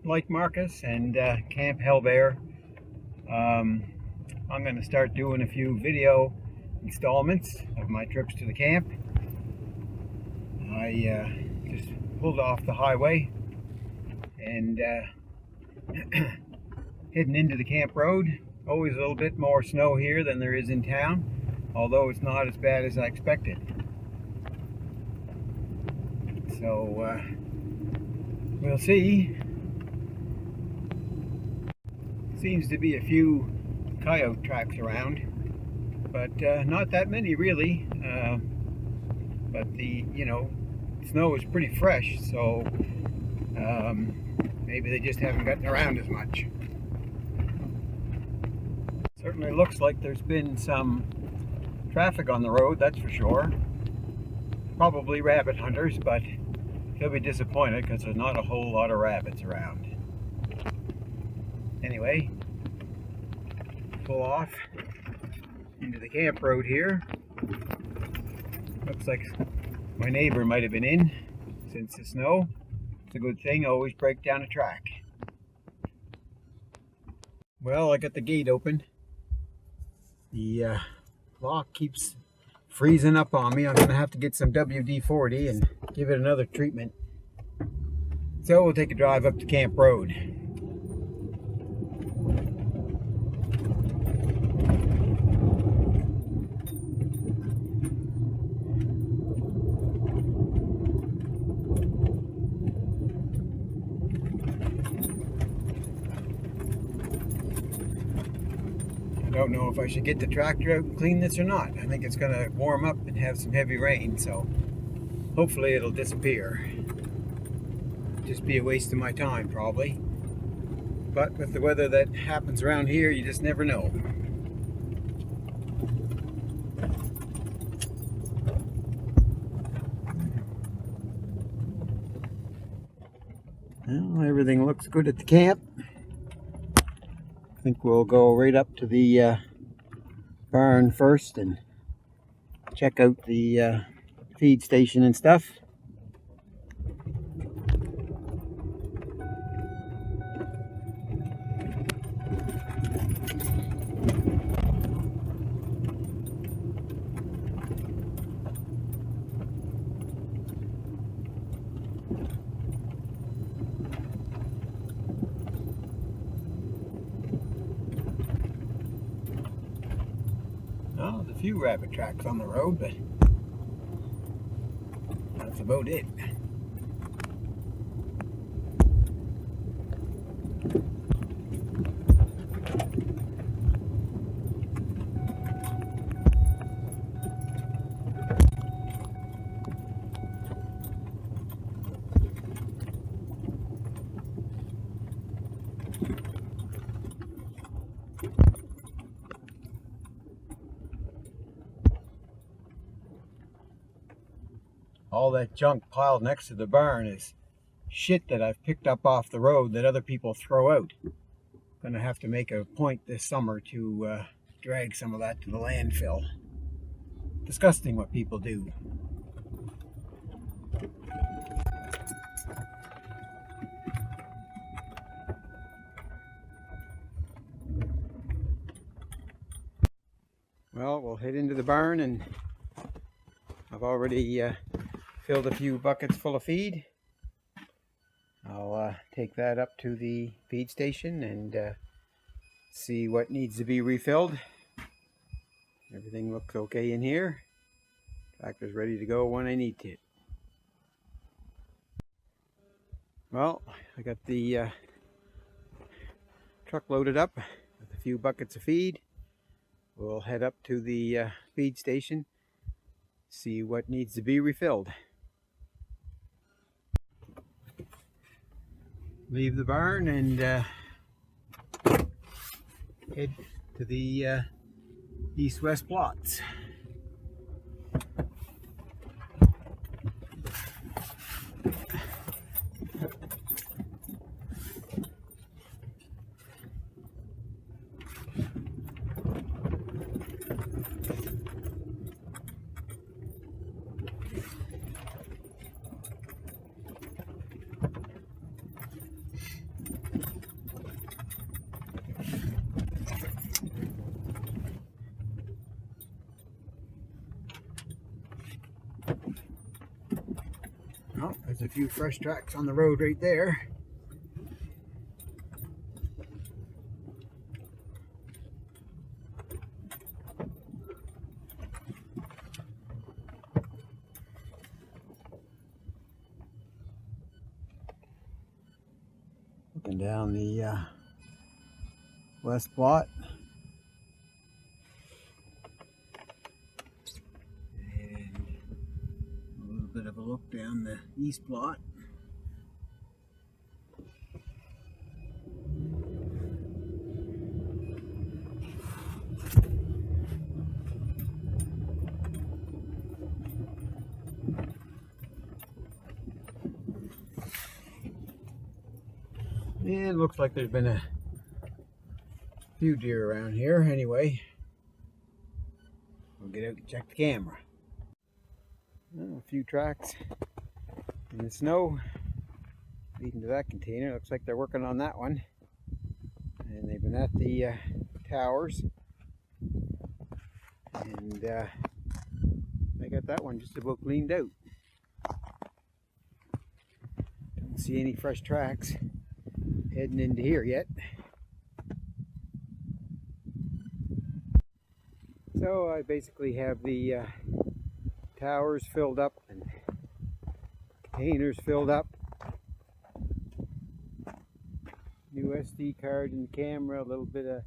like Marcus and Camp Hellbear. I'm going to start doing a few video installments of my trips to the camp. I just pulled off the highway and heading into the camp road. Always a little bit more snow here than there is in town, although it's not as bad as I expected. So we'll see. Seems to be a few coyote tracks around, but not that many really. But the snow is pretty fresh, so maybe they just haven't gotten around as much. Certainly looks like there's been some traffic on the road, that's for sure. Probably rabbit hunters, but they'll be disappointed because there's not a whole lot of rabbits around. Anyway, pull off into the camp road here. Looks like my neighbor might have been in since the snow. It's a good thing, I always break down a track. Well, I got the gate open. The lock keeps freezing up on me. I'm going to have to get some WD-40 and give it another treatment. So we'll take a drive up to Camp Road. I don't know if I should get the tractor out and clean this or not. I think it's going to warm up and have some heavy rain, so hopefully it'll disappear. Just be a waste of my time probably. But with the weather that happens around here, you just never know. Well, everything looks good at the camp. I think we'll go right up to the barn first and check out the feed station and stuff. Well, there's a few rabbit tracks on the road, but that's about it. All that junk piled next to the barn is shit that I've picked up off the road that other people throw out. Gonna have to make a point this summer to drag some of that to the landfill. Disgusting what people do. Well, we'll head into the barn, and I've already filled a few buckets full of feed. I'll take that up to the feed station and see what needs to be refilled. Everything looks okay in here. Tractor's ready to go when I need to. Well, I got the truck loaded up with a few buckets of feed. We'll head up to the feed station, see what needs to be refilled. Leave the barn and head to the east-west plots. Oh, there's a few fresh tracks on the road right there. Looking down the west plot. And a little bit of a look down the east plot. And it looks like there's been a few deer around here anyway. We'll get out and check the camera. Well, a few tracks in the snow leading to that container. Looks like they're working on that one. And they've been at the towers. And I got that one just about cleaned out. Don't see any fresh tracks heading into here yet. So I basically have the towers filled up and containers filled up. New SD card and camera, a little bit of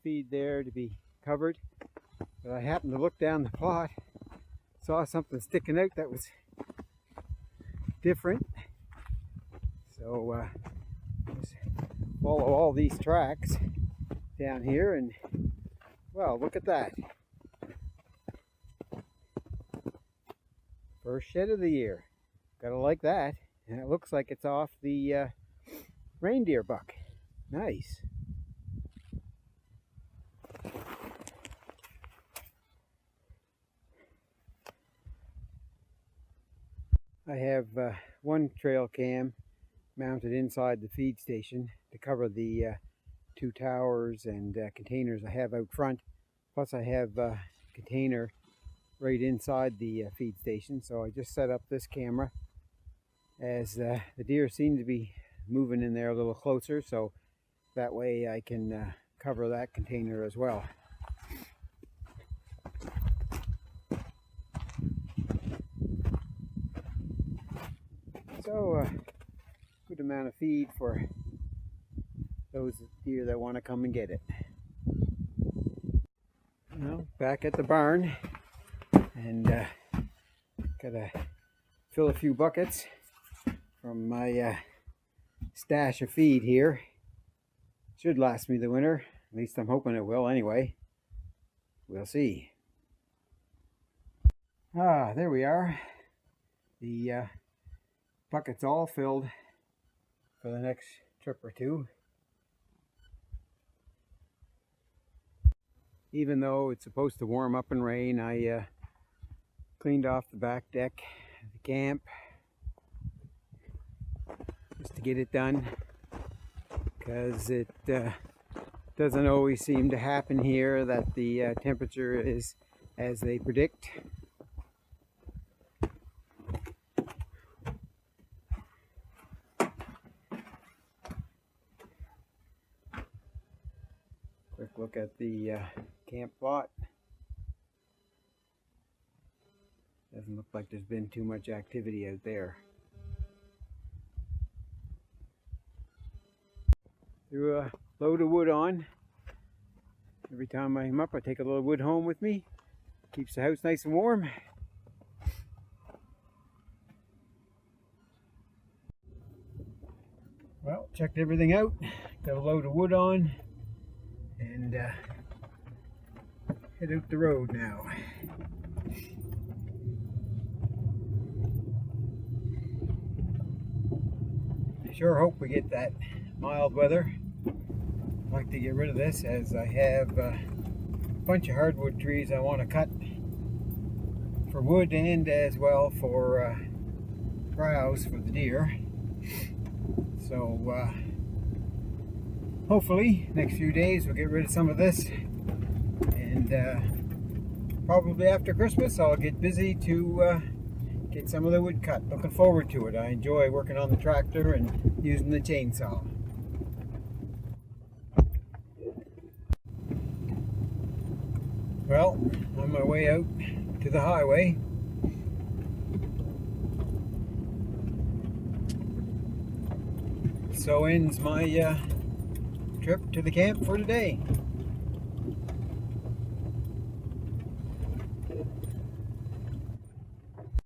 feed there to be covered. But I happened to look down the plot, saw something sticking out that was different. So just follow all these tracks down here and, well, look at that. First shed of the year. Gotta like that. And it looks like it's off the Reindeer Buck. Nice. I have one trail cam mounted inside the feed station to cover the two towers and containers I have out front. Plus I have a container right inside the feed station, so I just set up this camera as the deer seem to be moving in there a little closer, so that way I can cover that container as well. So good amount of feed for those deer that want to come and get it. Well, back at the barn, and gotta fill a few buckets from my stash of feed here. Should last me the winter, at least I'm hoping it will anyway. We'll see. There we are. The bucket's all filled for the next trip or two. Even though it's supposed to warm up and rain, I cleaned off the back deck of the camp just to get it done, because it doesn't always seem to happen here that the temperature is as they predict. Quick look at the camp plot. Doesn't look like there's been too much activity out there. Threw a load of wood on. Every time I'm up, I take a little wood home with me. Keeps the house nice and warm. Well, checked everything out. Got a load of wood on. And head out the road now. I sure hope we get that mild weather. I'd like to get rid of this, as I have a bunch of hardwood trees I want to cut for wood and as well for browse for the deer. So hopefully next few days we'll get rid of some of this, and probably after Christmas I'll get busy to get some of the wood cut. Looking forward to it. I enjoy working on the tractor and using the chainsaw. Well, on my way out to the highway. So ends my trip to the camp for today.